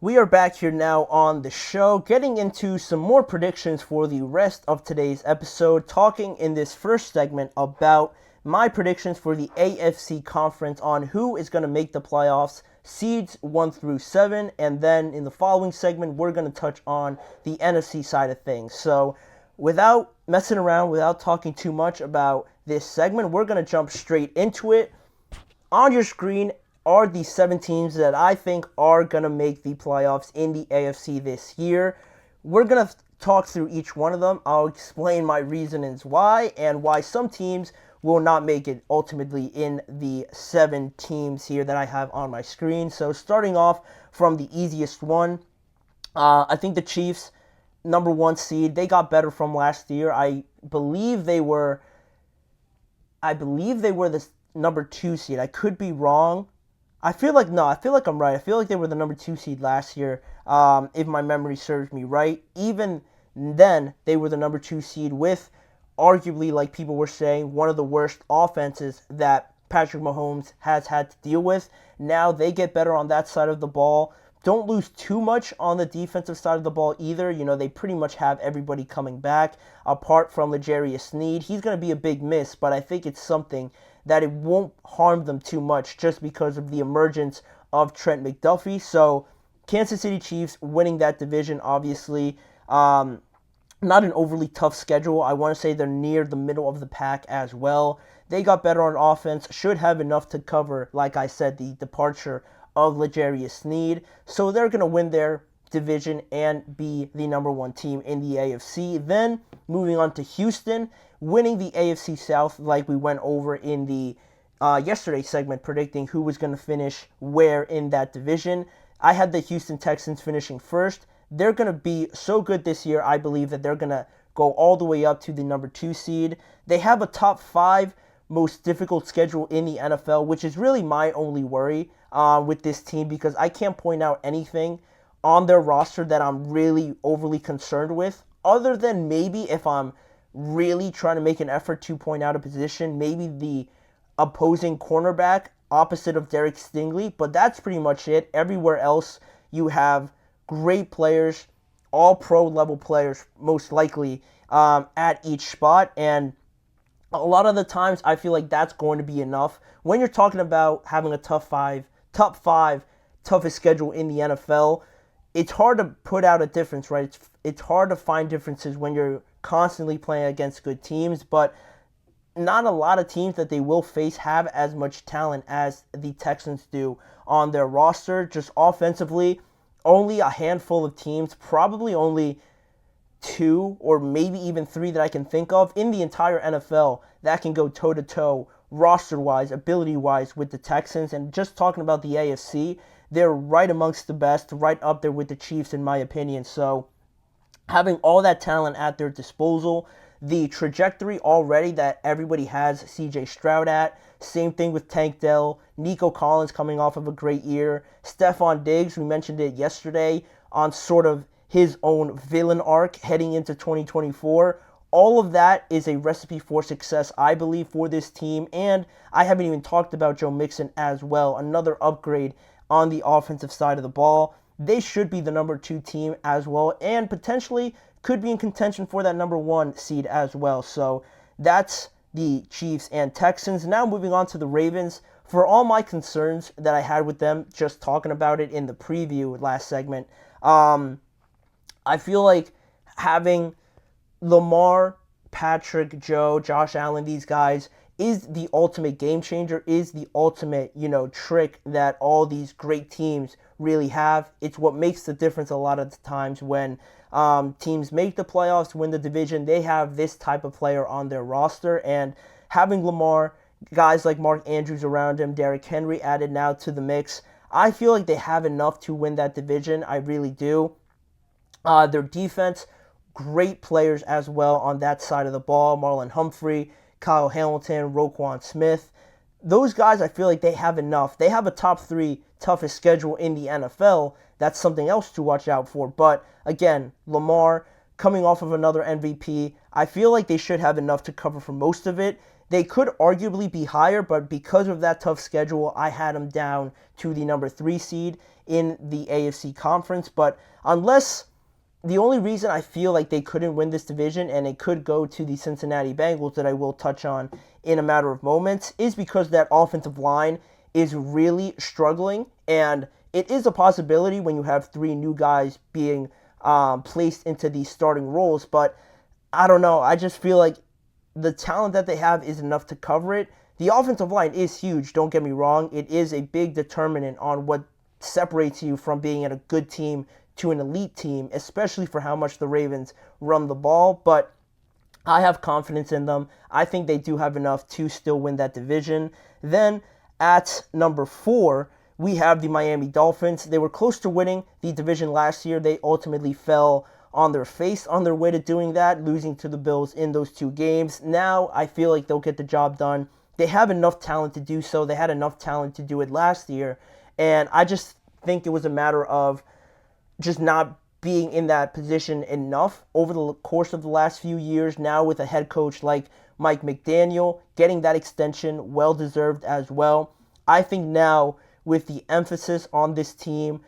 We are back here now on the show, getting into some more predictions for the rest of today's episode, talking in this first segment about my predictions for the AFC conference on who is going to make the playoffs, seeds 1 through 7, and then in the following segment, we're going to touch on the NFC side of things. So, without messing around, without talking too much about this segment, we're going to jump straight into it. On your screen are the 7 teams that I think are going to make the playoffs in the AFC this year. We're going to talk through each one of them. I'll explain my reasonings why and why some teams will not make it ultimately in the 7 teams here that I have on my screen. So starting off from the easiest one, I think the Chiefs, number 1 seed, they got better from last year. I believe they were the number 2 seed. I could be wrong. I feel like I'm right. I feel like they were the number 2 seed last year, if my memory serves me right. Even then, they were the number 2 seed with, arguably, like people were saying, one of the worst offenses that Patrick Mahomes has had to deal with. Now they get better on that side of the ball. Don't lose too much on the defensive side of the ball either. You know, they pretty much have everybody coming back, apart from L'Jarius Sneed. He's going to be a big miss, but I think it's something that it won't harm them too much just because of the emergence of Trent McDuffie. So, Kansas City Chiefs winning that division, obviously. Not an overly tough schedule. I want to say they're near the middle of the pack as well. They got better on offense, should have enough to cover, like I said, the departure of L'Jarius Sneed. So they're going to win their division and be the number 1 team in the AFC. Then, moving on to Houston, winning the AFC South like we went over in the yesterday segment, predicting who was going to finish where in that division. I had the Houston Texans finishing first. They're going to be so good this year, I believe that they're going to go all the way up to the number 2 seed. They have a top 5 most difficult schedule in the NFL, which is really my only worry with this team, because I can't point out anything on their roster that I'm really overly concerned with, other than maybe if I'm really trying to make an effort to point out a position, maybe the opposing cornerback opposite of Derek Stingley, but that's pretty much it. Everywhere else, you have great players, all pro level players, most likely, at each spot, and a lot of the times I feel like that's going to be enough. When you're talking about having a top five toughest schedule in the NFL, it's hard to put out a difference, right? It's hard to find differences when you're constantly playing against good teams, but not a lot of teams that they will face have as much talent as the Texans do on their roster. Just offensively, only a handful of teams, probably only 2 or maybe even 3 that I can think of in the entire NFL that can go toe-to-toe roster-wise, ability-wise with the Texans. And just talking about the AFC, they're right amongst the best, right up there with the Chiefs in my opinion. So having all that talent at their disposal, the trajectory already that everybody has CJ Stroud at, same thing with Tank Dell, Nico Collins coming off of a great year, Stephon Diggs, we mentioned it yesterday, on sort of his own villain arc heading into 2024. All of that is a recipe for success, I believe, for this team. And I haven't even talked about Joe Mixon as well, another upgrade on the offensive side of the ball. They should be the number 2 team as well, and potentially could be in contention for that number 1 seed as well. So that's the Chiefs and Texans. Now moving on to the Ravens. For all my concerns that I had with them, just talking about it in the preview last segment, I feel like having Lamar, Patrick, Joe, Josh Allen, these guys, is the ultimate game changer, is the ultimate, trick that all these great teams really have. It's what makes the difference a lot of the times when teams make the playoffs, win the division. They have this type of player on their roster, and having Lamar, guys like Mark Andrews around him, Derrick Henry added now to the mix, I feel like they have enough to win that division. I really do. Their defense, great players as well on that side of the ball. Marlon Humphrey, Kyle Hamilton, Roquan Smith. Those guys, I feel like they have enough. They have a top 3 toughest schedule in the NFL. That's something else to watch out for. But again, Lamar coming off of another MVP, I feel like they should have enough to cover for most of it. They could arguably be higher, but because of that tough schedule, I had them down to the number 3 seed in the AFC conference. But unless the only reason I feel like they couldn't win this division and it could go to the Cincinnati Bengals, that I will touch on in a matter of moments, is because that offensive line is really struggling. And it is a possibility when you have 3 new guys being placed into these starting roles. But I don't know. I just feel like the talent that they have is enough to cover it. The offensive line is huge, don't get me wrong. It is a big determinant on what separates you from being a good team to an elite team, especially for how much the Ravens run the ball. But I have confidence in them. I think they do have enough to still win that division. Then at number 4, we have the Miami Dolphins. They were close to winning the division last year. They ultimately fell on their face on their way to doing that, losing to the Bills in those 2 games. Now I feel like they'll get the job done. They have enough talent to do so. They had enough talent to do it last year. And I just think it was a matter of just not being in that position enough over the course of the last few years. Now with a head coach like Mike McDaniel, getting that extension, well-deserved as well. I think now with the emphasis on this team,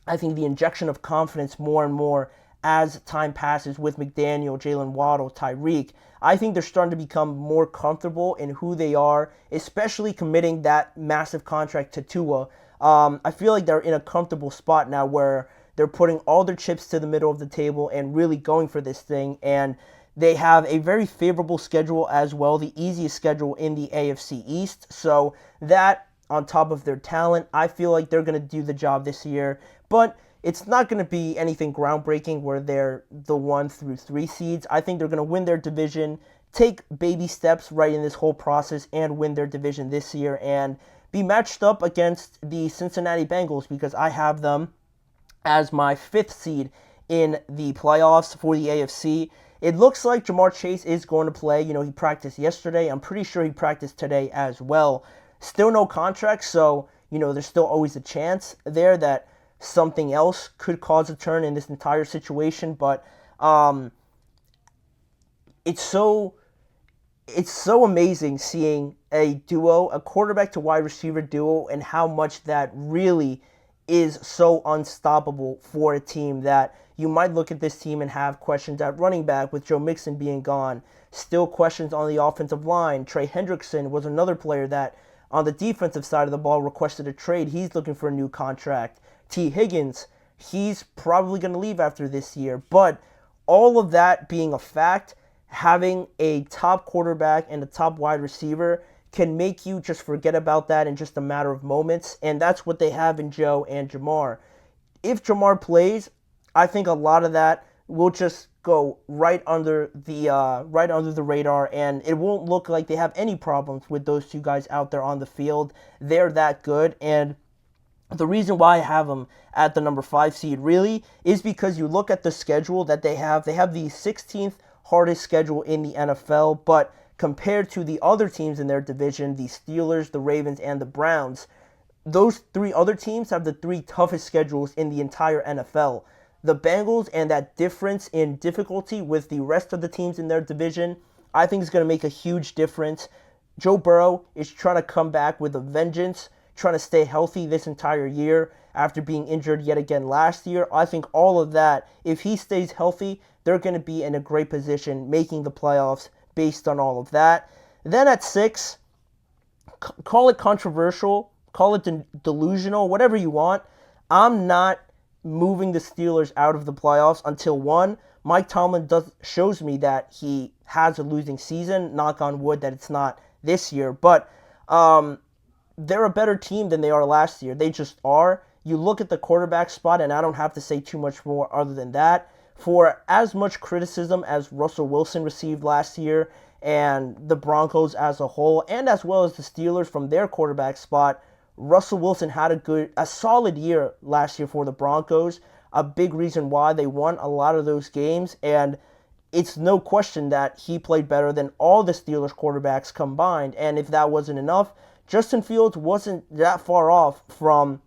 I think the injection of confidence more and more as time passes with McDaniel, Jalen Waddle, Tyreek, I think they're starting to become more comfortable in who they are, especially committing that massive contract to Tua. I feel like they're in a comfortable spot now where they're putting all their chips to the middle of the table and really going for this thing. And they have a very favorable schedule as well, the easiest schedule in the AFC East. So that, on top of their talent, I feel like they're going to do the job this year. But it's not going to be anything groundbreaking where they're the 1 through 3 seeds. I think they're going to win their division, take baby steps right in this whole process, and win their division this year and be matched up against the Cincinnati Bengals, because I have them as my 5th seed in the playoffs for the AFC. It looks like Jamar Chase is going to play. He practiced yesterday. I'm pretty sure he practiced today as well. Still no contract, so, there's still always a chance there that something else could cause a turn in this entire situation. But it's so amazing seeing a duo, a quarterback to wide receiver duo, and how much that really is so unstoppable for a team that you might look at this team and have questions at running back with Joe Mixon being gone. Still questions on the offensive line. Trey Hendrickson was another player that on the defensive side of the ball requested a trade. He's looking for a new contract. T. Higgins, he's probably going to leave after this year. But all of that being a fact, having a top quarterback and a top wide receiver can make you just forget about that in just a matter of moments. And that's what they have in Joe and Jamar. If Jamar plays, I think a lot of that will just go right under the radar, and it won't look like they have any problems with those 2 guys out there on the field. They're that good. And the reason why I have them at the number 5 seed really is because you look at the schedule that they have. They have the 16th hardest schedule in the NFL, but compared to the other teams in their division, the Steelers, the Ravens, and the Browns, those 3 other teams have the 3 toughest schedules in the entire NFL. The Bengals, and that difference in difficulty with the rest of the teams in their division, I think is going to make a huge difference. Joe Burrow is trying to come back with a vengeance, trying to stay healthy this entire year after being injured yet again last year. I think all of that, if he stays healthy, they're going to be in a great position making the playoffs based on all of that. Then at 6, call it controversial, call it delusional, whatever you want. I'm not moving the Steelers out of the playoffs until, 1, Mike Tomlin shows me that he has a losing season. Knock on wood that it's not this year. But they're a better team than they are last year. They just are. You look at the quarterback spot, and I don't have to say too much more other than that. For as much criticism as Russell Wilson received last year, and the Broncos as a whole, and as well as the Steelers from their quarterback spot, Russell Wilson had a solid year last year for the Broncos. A big reason why they won a lot of those games, and it's no question that he played better than all the Steelers quarterbacks combined. And if that wasn't enough, Justin Fields wasn't that far off from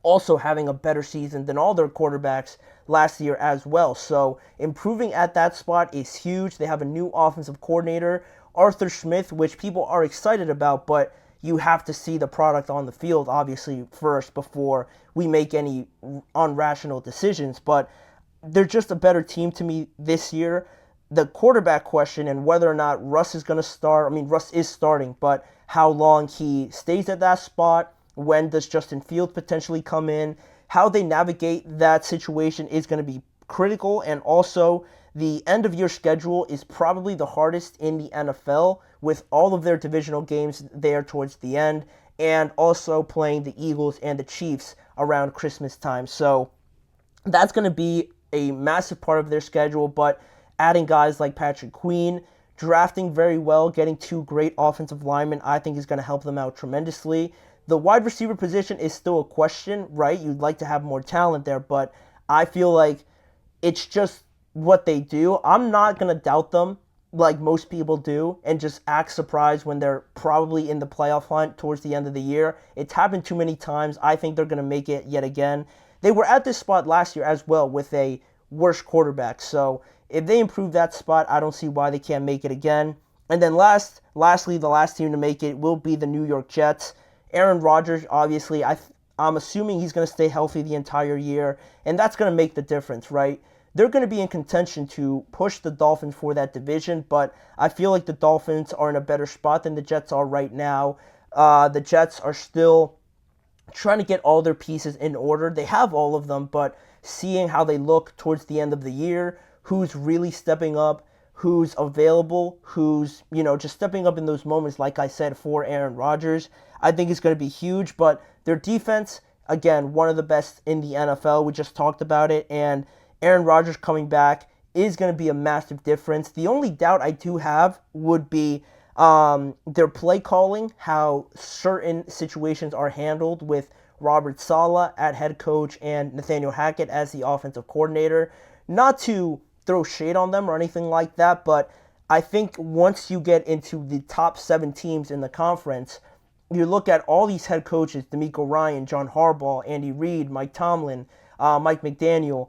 also having a better season than all their quarterbacks last year as well. So improving at that spot is huge. They have a new offensive coordinator. Arthur Smith, which people are excited about, but you have to see the product on the field, obviously, first before we make any unrational decisions. But they're just a better team to me this year. The quarterback question and whether or not Russ is going to start, I mean, Russ is starting, but how long he stays at that spot, when does Justin Fields potentially come in, how they navigate that situation is going to be critical. And also, the end of year schedule is probably the hardest in the NFL with all of their divisional games there towards the end, and also playing the Eagles and the Chiefs around Christmas time. So that's going to be a massive part of their schedule, but adding guys like Patrick Queen, drafting very well, getting two great offensive linemen, I think is going to help them out tremendously. The wide receiver position is still a question, right? You'd like to have more talent there, but I feel like it's just what they do. I'm not going to doubt them like most people do and just act surprised when they're probably in the playoff hunt towards the end of the year. It's happened too many times. I think they're going to make it yet again. They were at this spot last year as well with a worse quarterback. So if they improve that spot, I don't see why they can't make it again. And then lastly, the last team to make it will be the New York Jets. Aaron Rodgers, obviously, I'm assuming he's going to stay healthy the entire year, and that's going to make the difference, right? They're going to be in contention to push the Dolphins for that division, but I feel like the Dolphins are in a better spot than the Jets are right now. The Jets are still trying to get all their pieces in order. They have all of them, but seeing how they look towards the end of the year, who's really stepping up, who's available, who's, just stepping up in those moments, like I said, for Aaron Rodgers, I think is going to be huge. But their defense, again, one of the best in the NFL. We just talked about it, and Aaron Rodgers coming back is going to be a massive difference. The only doubt I do have would be their play calling, how certain situations are handled with Robert Saleh at head coach and Nathaniel Hackett as the offensive coordinator. Not to throw shade on them or anything like that, but I think once you get into the top 7 teams in the conference, you look at all these head coaches, DeMeco Ryan, John Harbaugh, Andy Reid, Mike Tomlin, Mike McDaniel.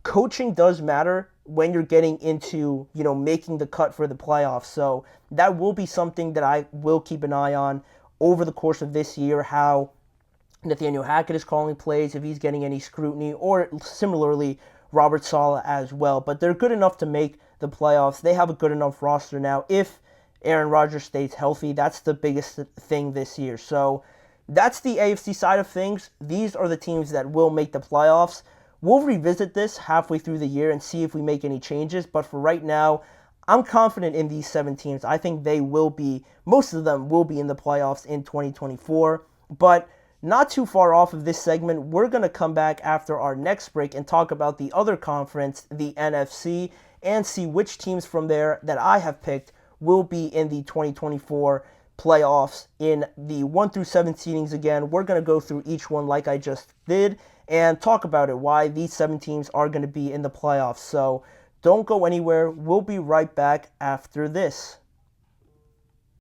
Coaching does matter when you're getting into, making the cut for the playoffs. So that will be something that I will keep an eye on over the course of this year, how Nathaniel Hackett is calling plays, if he's getting any scrutiny, or similarly, Robert Saleh as well. But they're good enough to make the playoffs. They have a good enough roster now. If Aaron Rodgers stays healthy, that's the biggest thing this year. So that's the AFC side of things. These are the teams that will make the playoffs. We'll revisit this halfway through the year and see if we make any changes. But for right now, I'm confident in these 7 teams. I think most of them will be in the playoffs in 2024. But not too far off of this segment, we're going to come back after our next break and talk about the other conference, the NFC, and see which teams from there that I have picked will be in the 2024 playoffs in the 1 through 7 seedings again. We're going to go through each one like I just did and talk about it, why these 7 teams are going to be in the playoffs. So don't go anywhere. We'll be right back after this.